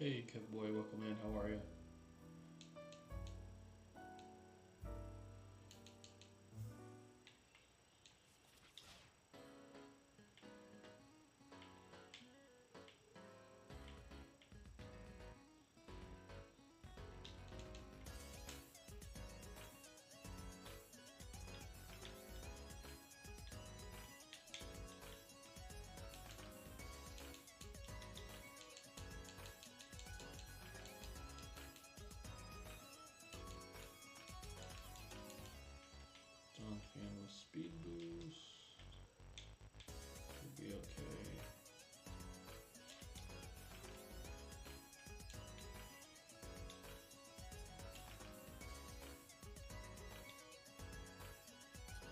Hey, Kev boy, welcome in. How are you? John fan with speed boost. Should be okay.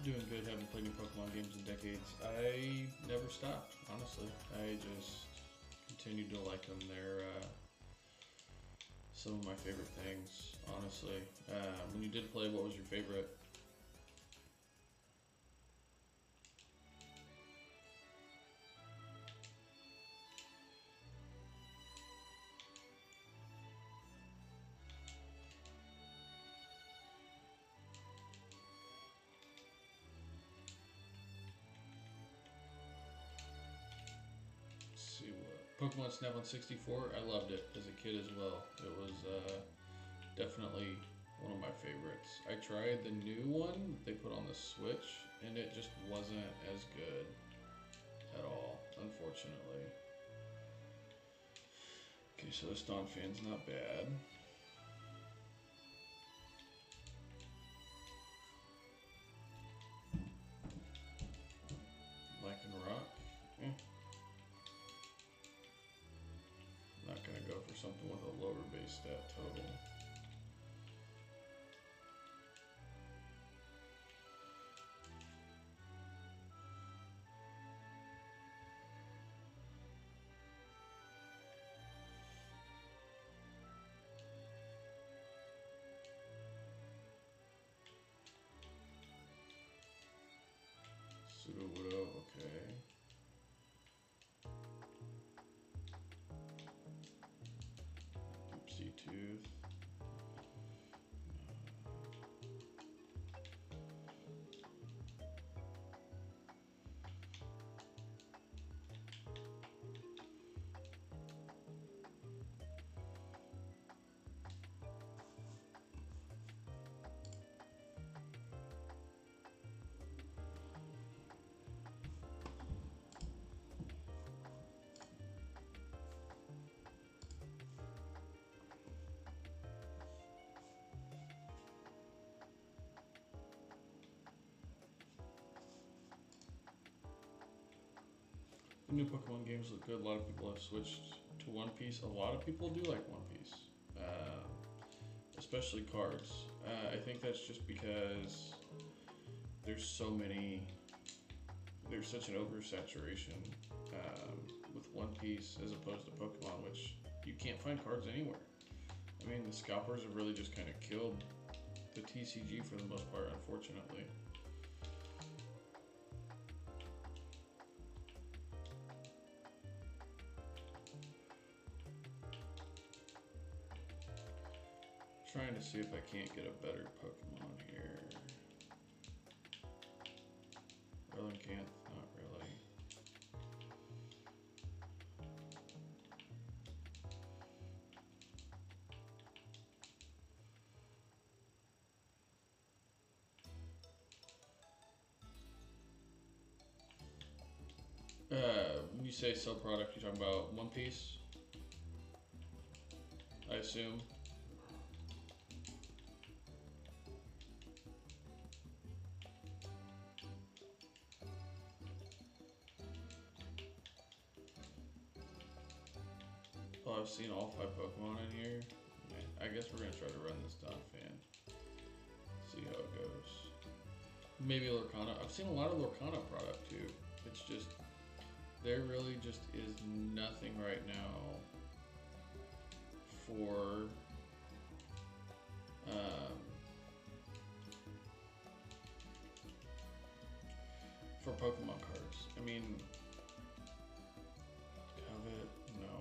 Doing good. Haven't played any Pokemon games in decades. I never stopped, honestly. I just continued to like them. They're some of my favorite things, honestly. When you did play, what was your favorite? Let's see what. Pokemon Snap on 64. I loved it as a kid as well. It was definitely one of my favorites. I tried the new one that they put on the Switch, and it just wasn't as good at all, unfortunately. Okay, so the Stomp fan's not bad. Lycan Rock. Not gonna go for something with a lower base stat total. Sudowoodo, okay. Deep Sea Tooth. The new Pokemon games look good. A lot of people have switched to One Piece. A lot of people do like One Piece, especially cards. I think that's just because there's so many. There's such an oversaturation with One Piece as opposed to Pokemon, which you can't find cards anywhere. I mean, the scalpers have really just kind of killed the TCG for the most part, unfortunately. Trying to see if I can't get a better Pokemon here. Relincanth, not really. When you say sub product, you're talking about One Piece, I assume. Oh, I've seen all 5 Pokemon in here. Man, I guess we're gonna try to run this Don fan. See how it goes. Maybe Lorcana. I've seen a lot of Lorcana product too. It's just, there really just is nothing right now for Pokemon cards. I mean, Covet, no.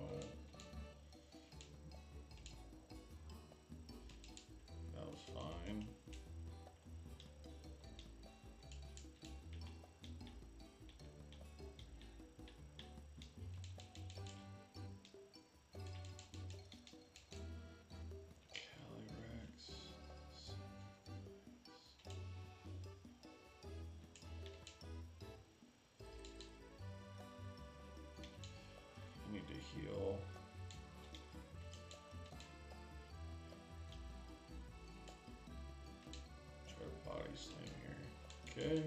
Okay.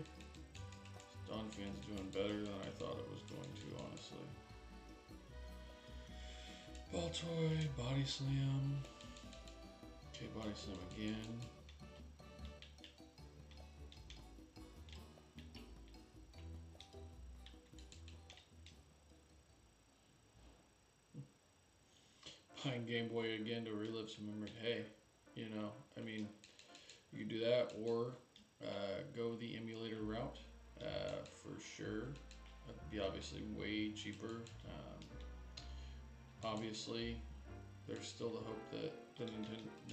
Donphan's doing better than I thought it was going to, honestly. Baltoy, Body Slam. Okay, Body Slam again. Buying Game Boy again to relive some memory. Hey, you know, I mean, you could do that or go the emulator route for sure. That would be obviously way cheaper. Obviously, there's still the hope that the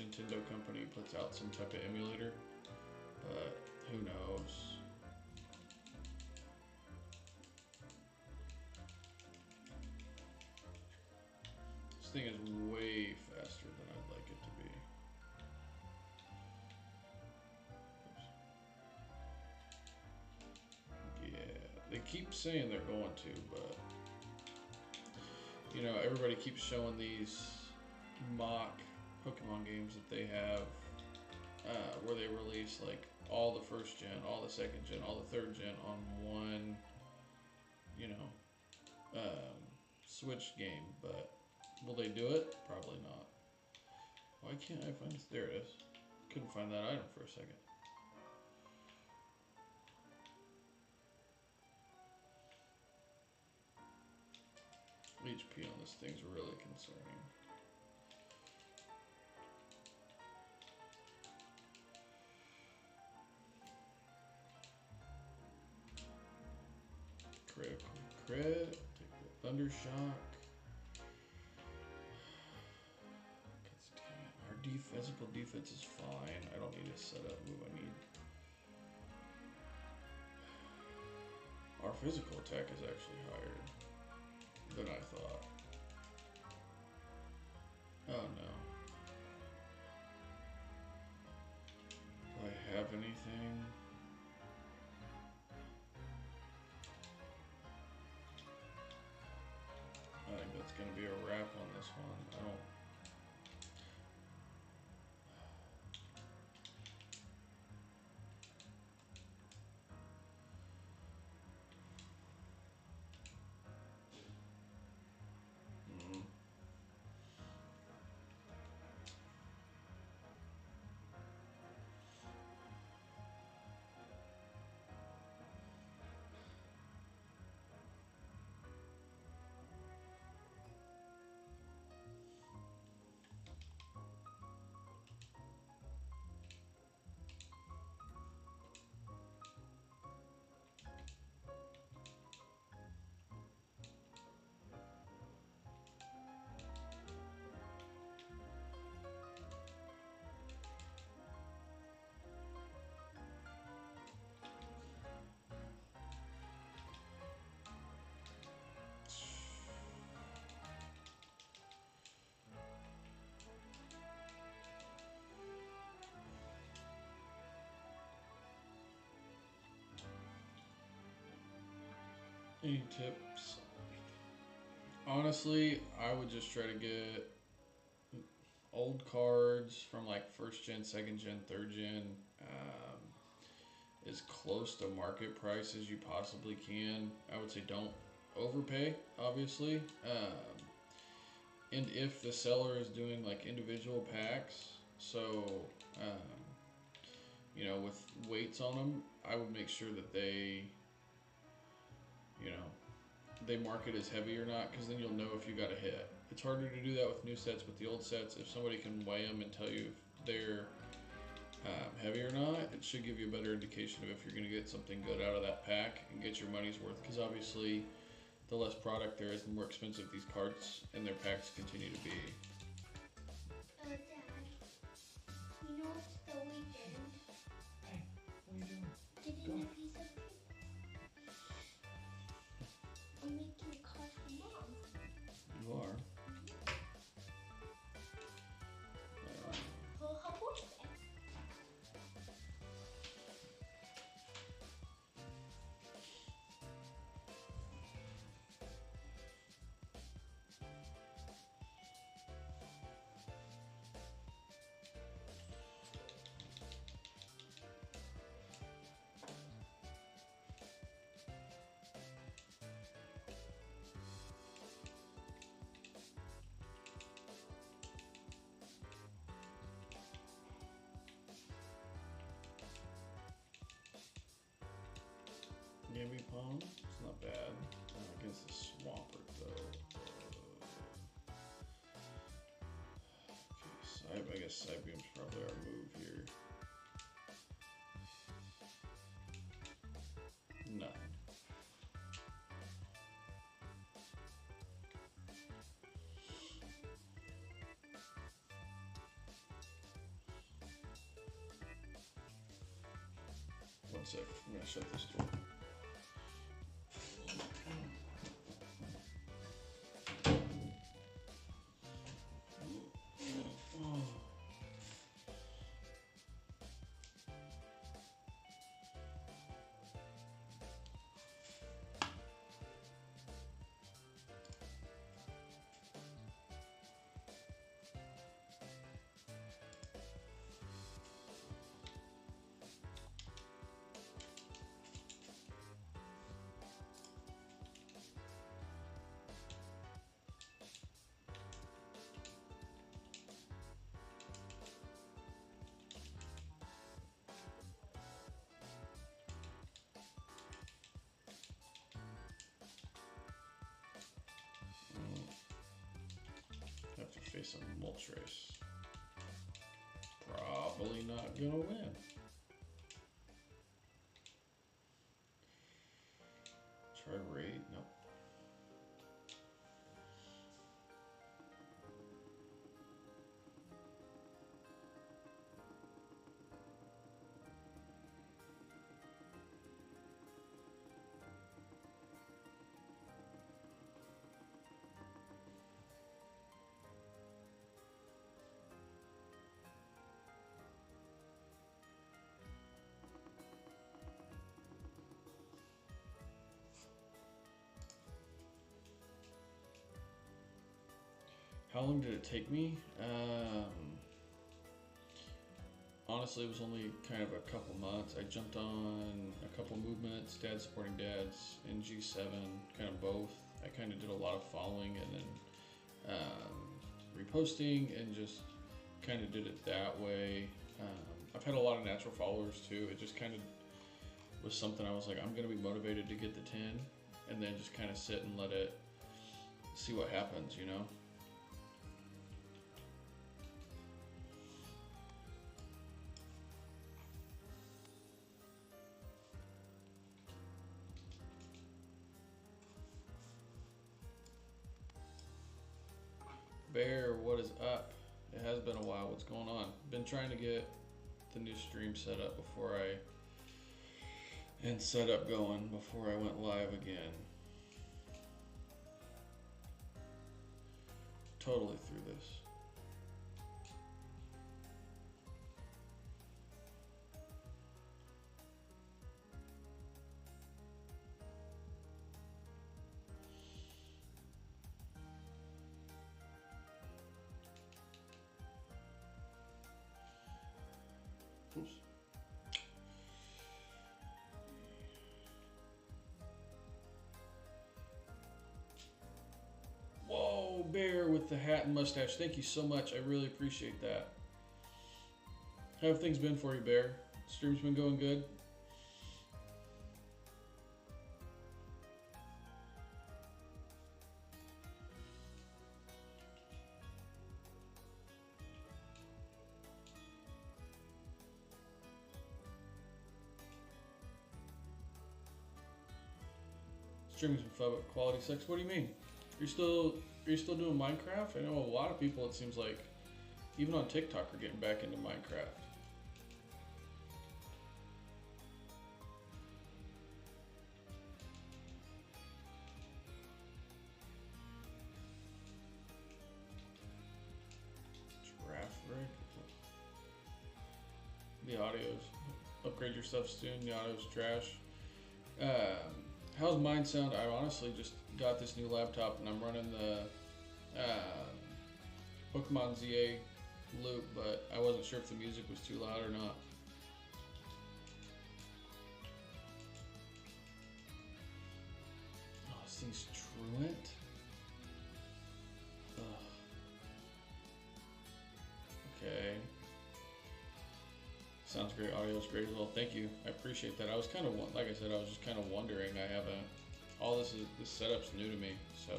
Nintendo company puts out some type of emulator, but who knows? This thing is way faster than I'd like it to be. Yeah, they keep saying they're going to, but you know, everybody keeps showing these mock Pokemon games that they have where they release like all the first gen, all the second gen, all the third gen on one, you know, Switch game. But will they do it? Probably not. Why can't I find this? There it is. Couldn't find that item for a second. HP on this thing's really concerning. Critical crit. Take the Thunder Shock. Our physical defense is fine. I don't need to set up move. I need. Our physical attack is actually higher than I thought. Oh no. Do I have anything? I think that's gonna be a wrap on this one. I don't. Any tips? Honestly, I would just try to get old cards from like first gen, second gen, third gen, as close to market price as you possibly can. I would say don't overpay, obviously. And if the seller is doing like individual packs, so you know, with weights on them, I would make sure that they, you know, they mark it as heavy or not, because then you'll know if you got a hit. It's harder to do that with new sets. With the old sets, if somebody can weigh them and tell you if they're heavy or not, it should give you a better indication of if you're going to get something good out of that pack and get your money's worth. Because obviously, the less product there is, the more expensive these cards and their packs continue to be. Dad, you know it's the weekend. Hey, what are you doing? Getting a piece of paper. I'm making a card for Mom. You are. For her birthday. Gamby Pond. It's not bad. Against the Swampert though. Okay, I guess Psybeam's probably our move here. Nothing. One sec, I'm gonna shut this door. Have to face a Moltres. Probably not gonna win. Try raid? Nope. How long did it take me? Honestly, it was only kind of a couple months. I jumped on a couple movements, Dad Supporting Dads, and G7, kind of both. I kind of did a lot of following and then reposting and just kind of did it that way. I've had a lot of natural followers too. It just kind of was something I was like, I'm going to be motivated to get the 10 and then just kind of sit and let it see what happens, you know? Bear, what is up? It has been a while. What's going on? Been trying to get the new stream set up before going before I went live again. Totally through this. Oops. Whoa, Bear with the hat and mustache. Thank you so much. I really appreciate that. How have things been for you, Bear? Stream's been going good? Streaming's been fun, but quality sucks. What do you mean? Are you still doing Minecraft? I know a lot of people, it seems like, even on TikTok, are getting back into Minecraft. Giraffe rig. The audio's upgrade your stuff soon. The audio's trash. How's mine sound? I honestly just got this new laptop and I'm running the Pokemon ZA loop, but I wasn't sure if the music was too loud or not. Oh, this thing's truant. Ugh. Okay. sounds great. Audio's great as well. Thank you. I appreciate that. I was kind of, like I said, I was just kind of wondering. I haven't, all this setup's new to me, so.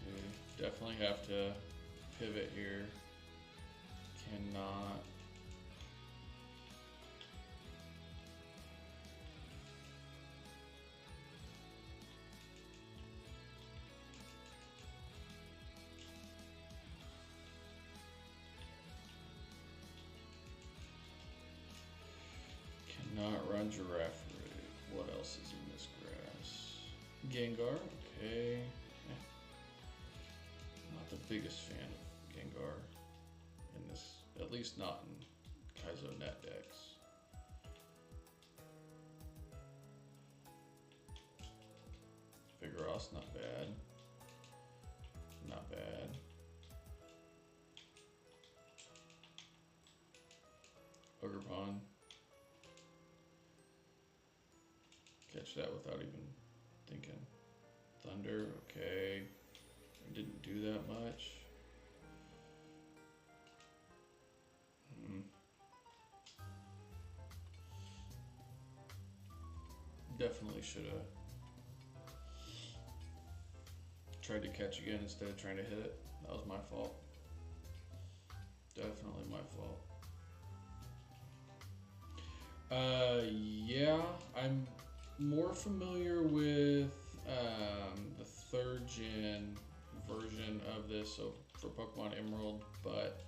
See, definitely have to pivot here. Cannot. Cannot run giraffe rig. What else is in this grass? Gengar, okay. Not the biggest fan of Gengar in this, at least not in Kaizo net decks. Vigoroth, not bad. Not bad. Ogerpon. Catch that without even thinking. Thunder, okay. Didn't do that much. Definitely should have tried to catch again instead of trying to hit it. That was my fault. Definitely my fault. Yeah, I'm more familiar with the 3rd gen version of this, so for Pokemon Emerald, but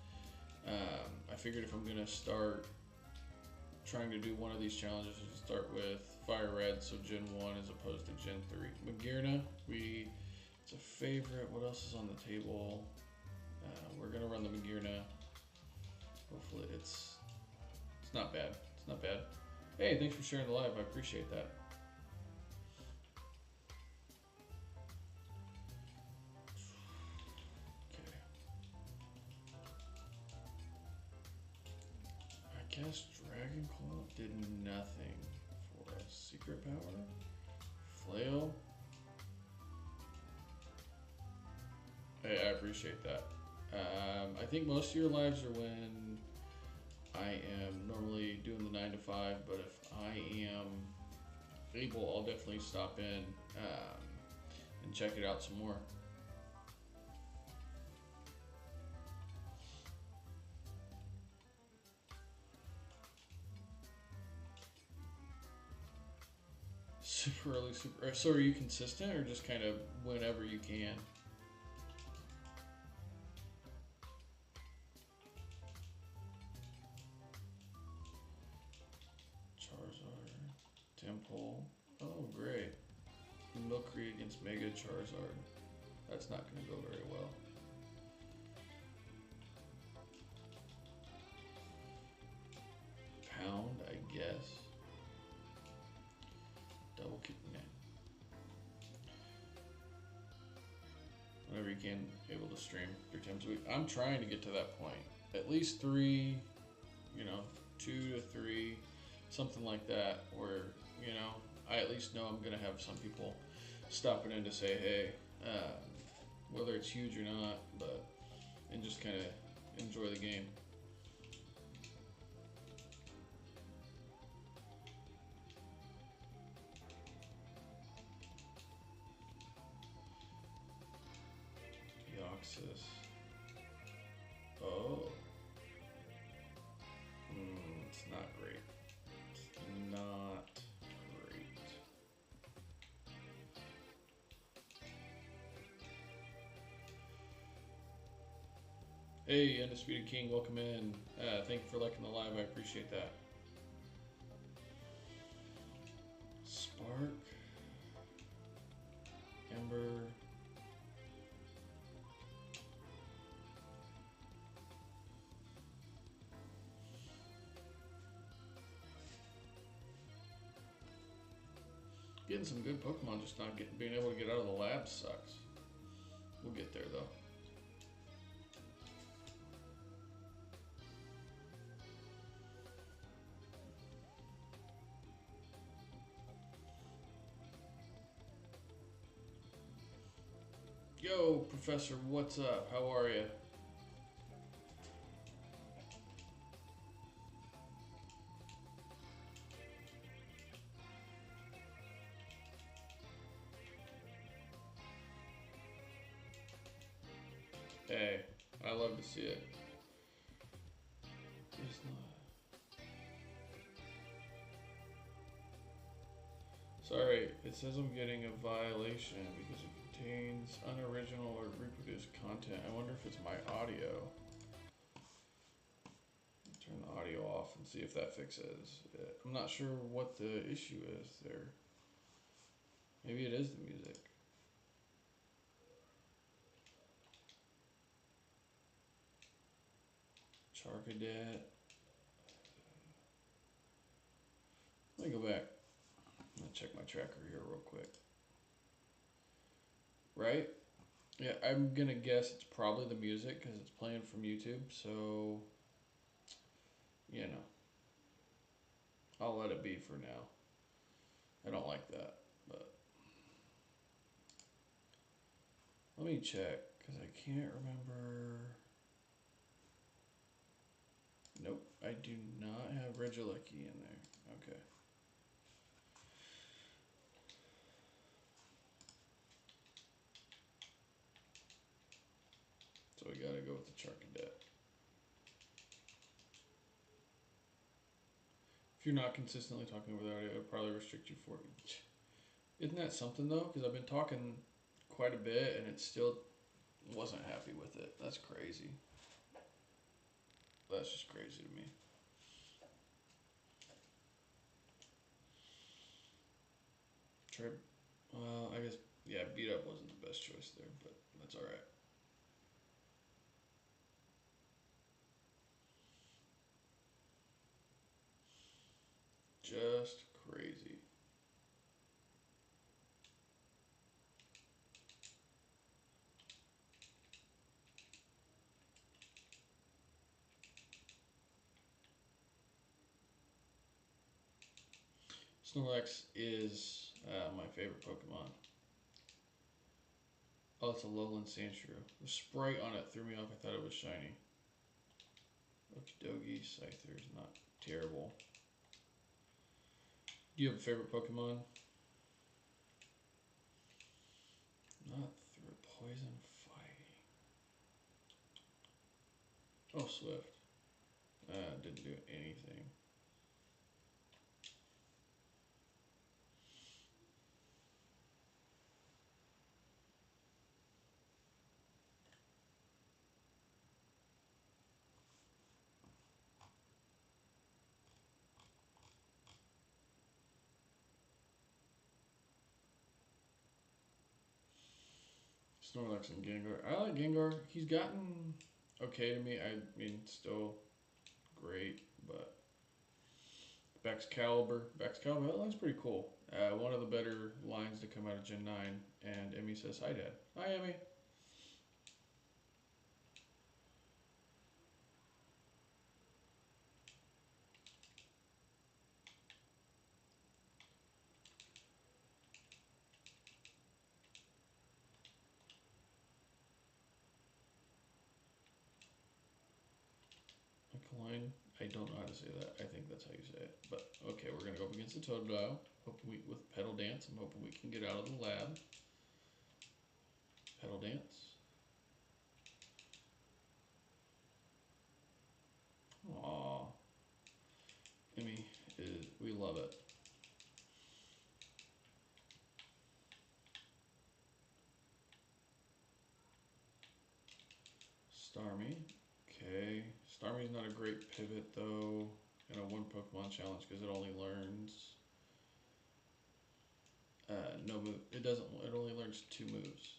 I figured if I'm gonna start trying to do one of these challenges, I should start with Fire Red, so Gen 1 as opposed to Gen 3. Magearna, it's a favorite. What else is on the table? We're gonna run the Magearna. Hopefully it's not bad. It's not bad. Hey, thanks for sharing the live. I appreciate that. Okay. I guess Dragon Claw did nothing for us. Secret Power? Flail? Hey, I appreciate that. I think most of your lives are when I am normally doing the 9 to 5, but if I am able, I'll definitely stop in and check it out some more. Super early, super. So are you consistent or just kind of whenever you can? Temple. Oh, great. Milkry against Mega Charizard. That's not going to go very well. Pound, I guess. Double kick net. Whenever you can, able to stream 3 times a week. I'm trying to get to that point. At least 3, 2 to 3, something like that, where I at least know I'm going to have some people stopping in to say, hey, whether it's huge or not, and just kind of enjoy the game. Deoxys. Oh. It's not great. It's not great. Hey, Undisputed King, welcome in. Thank you for liking the live. I appreciate that. Spark. Ember. Getting some good Pokemon, just not being able to get out of the lab sucks. We'll get there though. Yo, Professor, what's up? How are you? Hey, I love to see it. It's not. Sorry, it says I'm getting a violation because it contains unoriginal or reproduced content. I wonder if it's my audio. Turn the audio off and see if that fixes it. I'm not sure what the issue is there. Maybe it is the music. Charcadet. Let me go back. I'm gonna check my tracker here real quick. Right? Yeah, I'm gonna guess it's probably the music because it's playing from YouTube. So, you know, I'll let it be for now. I don't like that, but let me check because I can't remember. Nope, I do not have Regilecki in there. Okay. So we gotta go with the Charcadet. If you're not consistently talking over the audio, it'll probably restrict you for it. Isn't that something though? Because I've been talking quite a bit and it still wasn't happy with it. That's crazy. That's just crazy to me. Try, well, I guess, yeah, beat up wasn't the best choice there, but that's alright. Just crazy. Snorlax is my favorite Pokemon. Oh, it's a Lowland Sandshrew. The sprite on it threw me off. I thought it was shiny. Okidogi, Scyther's not terrible. Do you have a favorite Pokemon? Not through poison fighting. Oh, Swift. Didn't do anything. Snorlax and Gengar. I like Gengar. He's gotten okay to me. I mean, still great, but Baxcalibur. Baxcalibur, that line's pretty cool. One of the better lines to come out of Gen 9. And Emmy says, hi, Dad. Hi, Emmy. Line. I don't know how to say that. I think that's how you say it. But okay, we're gonna go up against the Totodile. Hoping we with Petal Dance. I'm hoping we can get out of the lab. Petal Dance. Aww. Emmy is we love it. Starmie. Okay. Starmie's not a great pivot though in a one Pokemon challenge because it only learns no move. It doesn't. It only learns 2 moves.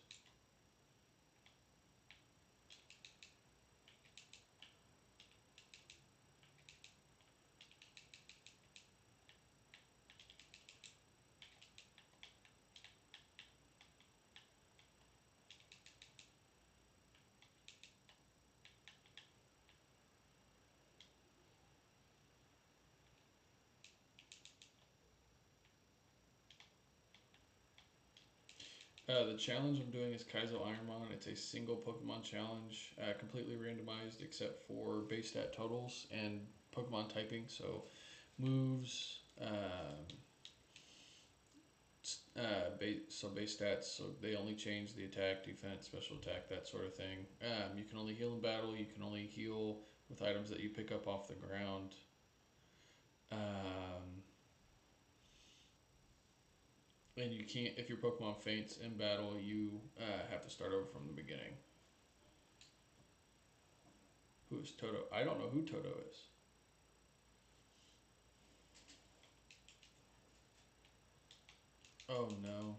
The challenge I'm doing is Kaizo Ironmon. It's a single Pokemon challenge, completely randomized except for base stat totals and Pokemon typing. So moves, base stats. So they only change the attack, defense, special attack, that sort of thing. You can only heal in battle. You can only heal with items that you pick up off the ground. And you can't, if your Pokemon faints in battle, you have to start over from the beginning. Who is Toto? I don't know who Toto is. Oh no.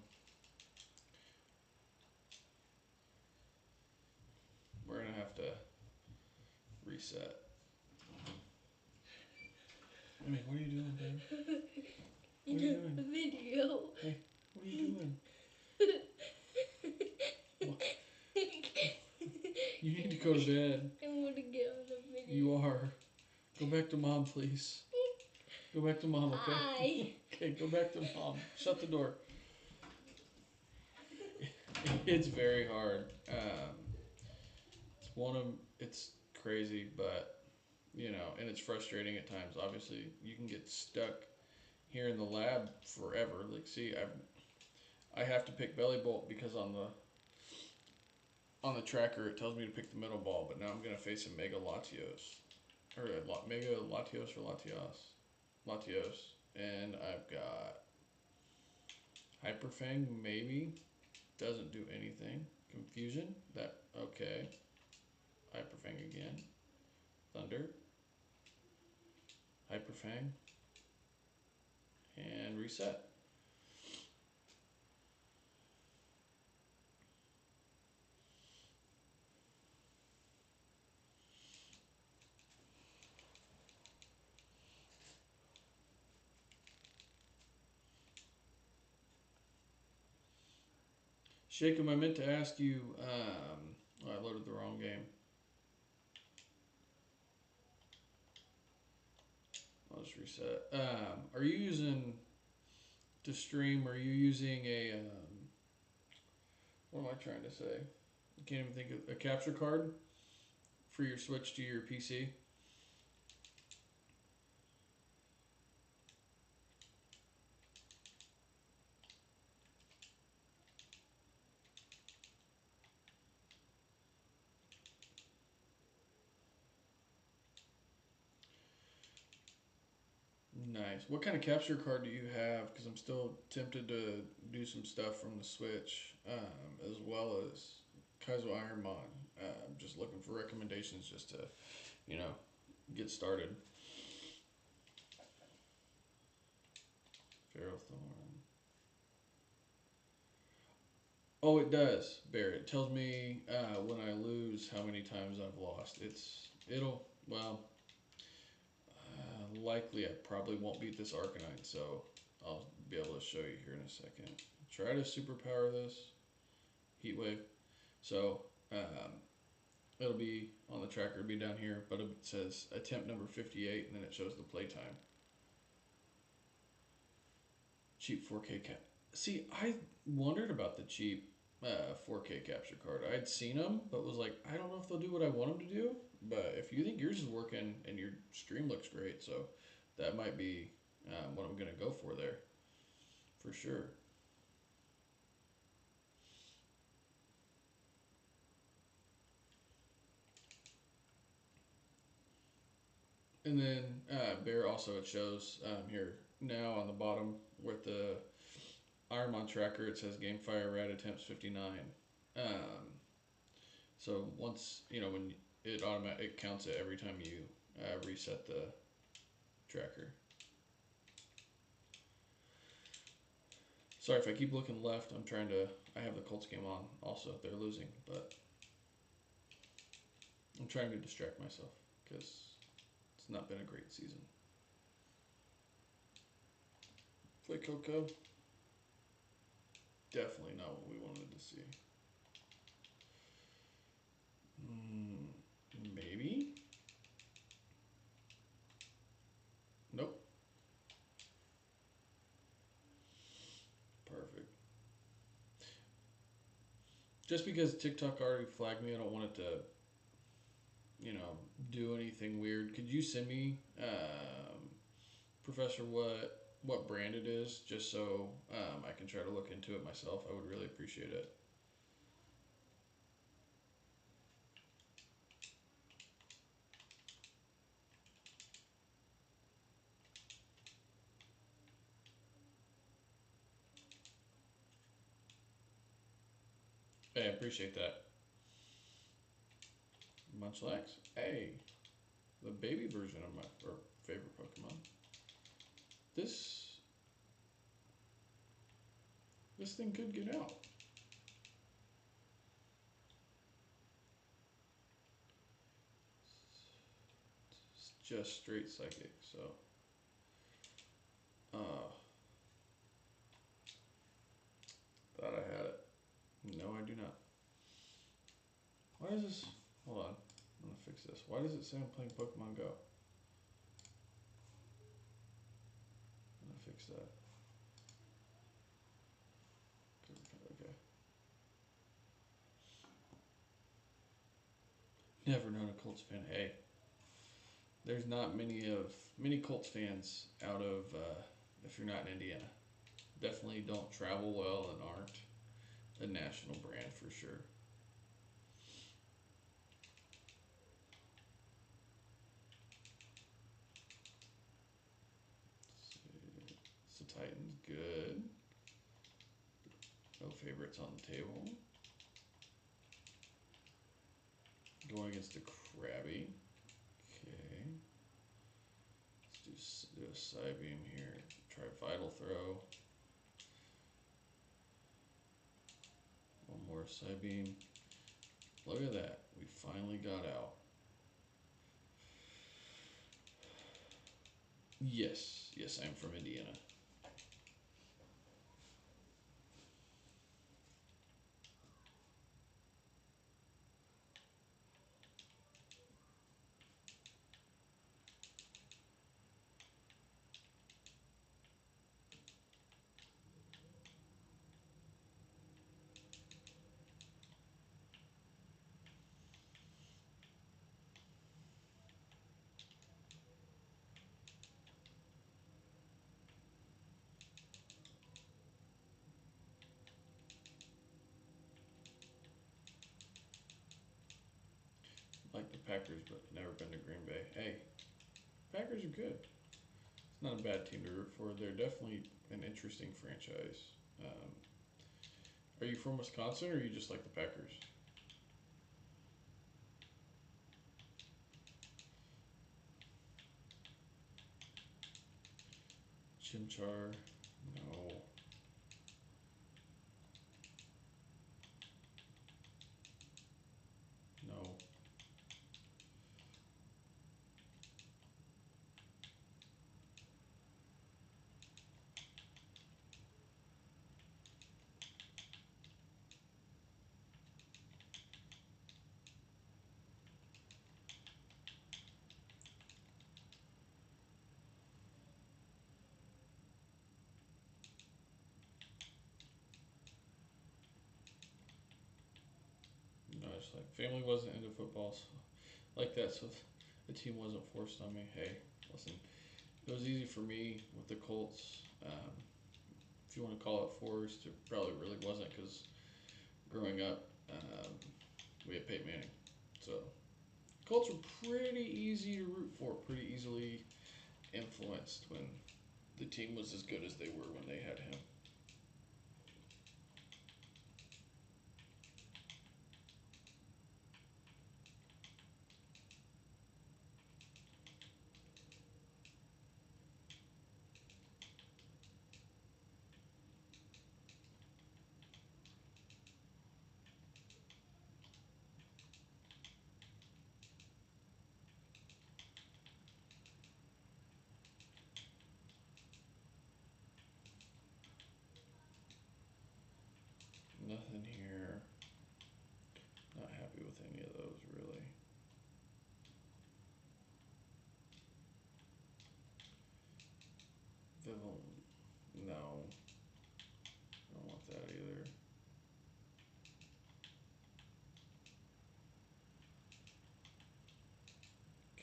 We're gonna have to reset. I mean, what are you doing, babe? What are you doing? A video. Hey, what are you doing? What? You need to go to bed. I want to get on the video. You are. Go back to mom, please. Go back to mom, okay? Hi. Okay, go back to mom. Shut the door. It's very hard. It's crazy, but you know, and it's frustrating at times. Obviously, you can get stuck here in the lab forever. Like, see, I have to pick belly bolt because on the tracker it tells me to pick the middle ball, but now I'm gonna face a Mega Latios or Mega Latios or Latios, and I've got Hyper Fang maybe doesn't do anything. Confusion that okay. Hyper Fang again. Thunder. Hyper Fang. And reset. Shakum, I meant to ask you, I loaded the wrong game. I'll just reset. Are you using, to stream, are you using what am I trying to say? I can't even think of, a capture card for your Switch to your PC? Nice. What kind of capture card do you have? Because I'm still tempted to do some stuff from the Switch, as well as Kaizo Ironmon. I'm just looking for recommendations just to, you know, get started. Ferrothorn. Oh, it does, Barrett. It tells me when I lose how many times I've lost. Well, likely I probably won't beat this Arcanine, so I'll be able to show you here in a second. Try to superpower this. Heat Wave. So, it'll be on the tracker, it'll be down here, but it says attempt number 58, and then it shows the playtime. Cheap 4K cap. See, I wondered about the cheap 4K capture card. I'd seen them, but was like, I don't know if they'll do what I want them to do. But if you think yours is working and your stream looks great, so that might be what I'm gonna go for there, for sure. And then Bear also it shows here now on the bottom with the Ironmon tracker. It says Game Fire Red attempts 59. So once when it counts it every time you reset the tracker. Sorry if I keep looking left. I have the Colts game on also. They're losing, but I'm trying to distract myself because it's not been a great season. Play Coco. Definitely not what we wanted to see. Maybe? Nope. Perfect. Just because TikTok already flagged me, I don't want it to, do anything weird. Could you send me, Professor, what brand it is, just so I can try to look into it myself? I would really appreciate it. Hey, I appreciate that. Munchlax? Hey, the baby version of my favorite Pokemon. This this thing could get out. It's just straight psychic, so uh thought I had it. No, I do not. Why is this? Hold on, I'm gonna fix this. Why does it say I'm playing Pokemon Go? I'm gonna fix that. Okay. Never known a Colts fan. Hey, there's not many Colts fans out of if you're not in Indiana. Definitely don't travel well and aren't a national brand for sure. So Titans good. No favorites on the table. Going against the Krabby. Okay. Let's do a Psybeam here. Try Vital Throw. One more Psybeam. Look at that. We finally got out. Yes. Yes, I'm from Indiana. Like the Packers, but never been to Green Bay. Hey, Packers are good. It's not a bad team to root for. They're definitely an interesting franchise. Um, are you from Wisconsin or you just like the Packers? Chimchar? No. No. No, it's like family wasn't into football, so like that, so the team wasn't forced on me. Hey, listen, it was easy for me with the Colts. If you want to call it forced, it probably really wasn't because growing up, we had Peyton Manning. So Colts were pretty easy to root for, pretty easily influenced when the team was as good as they were when they had him.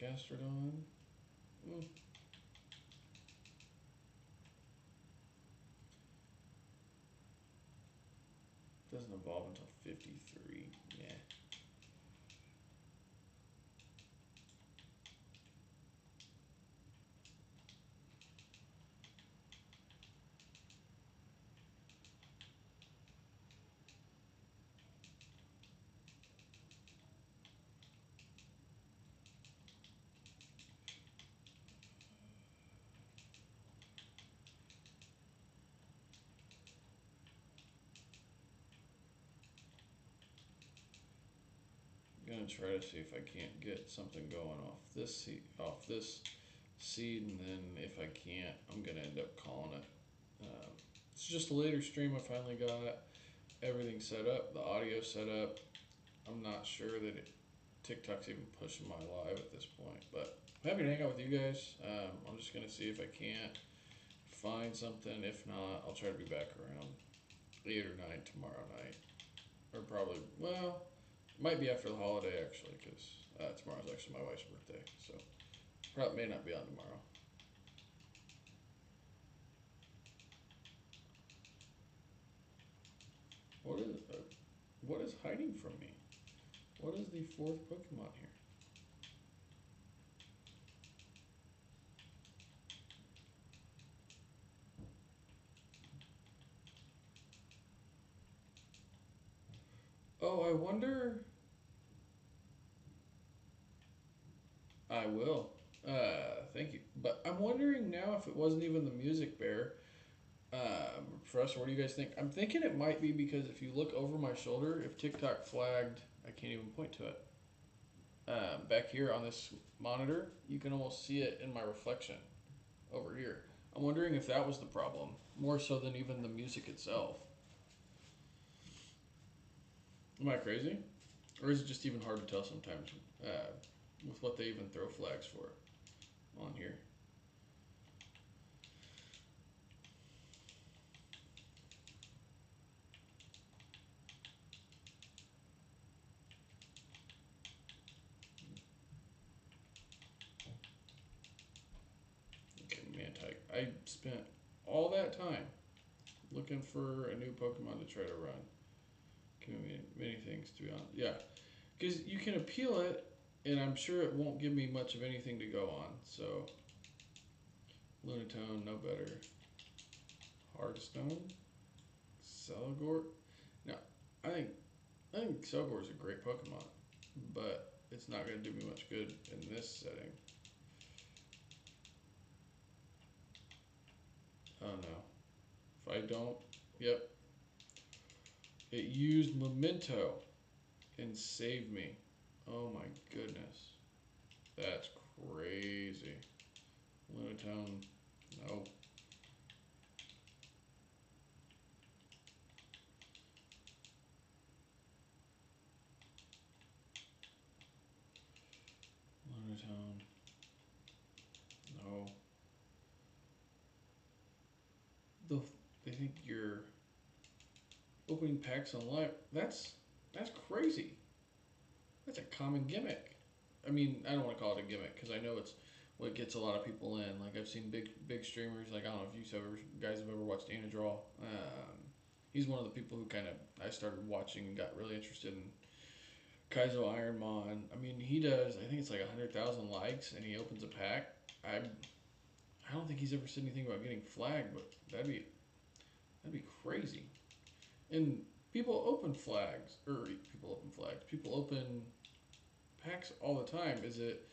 Gastrodon. Doesn't evolve until 53. Yeah. Gonna try to see if I can't get something going off this seed, and then if I can't, I'm gonna end up calling it. It's just a later stream. I finally got everything set up, the audio set up. I'm not sure that TikTok's even pushing my live at this point, but I'm happy to hang out with you guys. I'm just gonna see if I can't find something. If not, I'll try to be back around 8 or 9 tomorrow night, or probably might be after the holiday actually, because tomorrow's actually my wife's birthday, so probably may not be on tomorrow. What is hiding from me? What is the fourth Pokemon here? Oh, I wonder. I will. Thank you. But I'm wondering now if it wasn't even the music bear. Professor, what do you guys think? I'm thinking it might be because if you look over my shoulder, if TikTok flagged, I can't even point to it. Back here on this monitor, you can almost see it in my reflection over here. I'm wondering if that was the problem, more so than even the music itself. Am I crazy? Or is it just even hard to tell sometimes with what they even throw flags for on here? Okay, Mantike. I spent all that time looking for a new Pokemon to try to run. Give me many things to be honest. Yeah, because you can appeal it, and I'm sure it won't give me much of anything to go on. So, Lunatone, no better. Hearthstone, Celigor. Now, I think Celigor is a great Pokemon, but it's not going to do me much good in this setting. Oh no. If I don't, yep. It used Memento and saved me. Oh my goodness. That's crazy. Lunatone, no. Lunatone, no. The, they think you're opening packs on live. That's crazy. That's a common gimmick. I mean, I don't want to call it a gimmick because I know it's what gets a lot of people in. Like I've seen big streamers. Like I don't know if you guys have ever watched Anadraw. He's one of the people who kind of I started watching and got really interested in Kaizo ironmon. I mean, he does. I think it's like 100,000 likes, and he opens a pack. I don't think he's ever said anything about getting flagged, but that'd be crazy. And people open flags, or people open flags. People open packs all the time. Is it?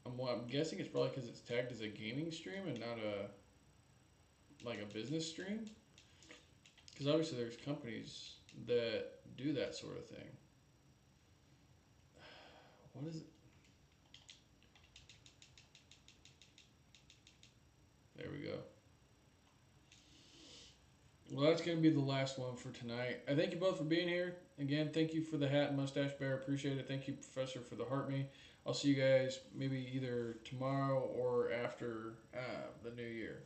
I'm guessing it's probably because it's tagged as a gaming stream and not a business stream. Because obviously there's companies that do that sort of thing. What is it? There we go. Well, that's going to be the last one for tonight. I thank you both for being here. Again, thank you for the hat and mustache bear. Appreciate it. Thank you, Professor, for the heart me. I'll see you guys maybe either tomorrow or after the new year.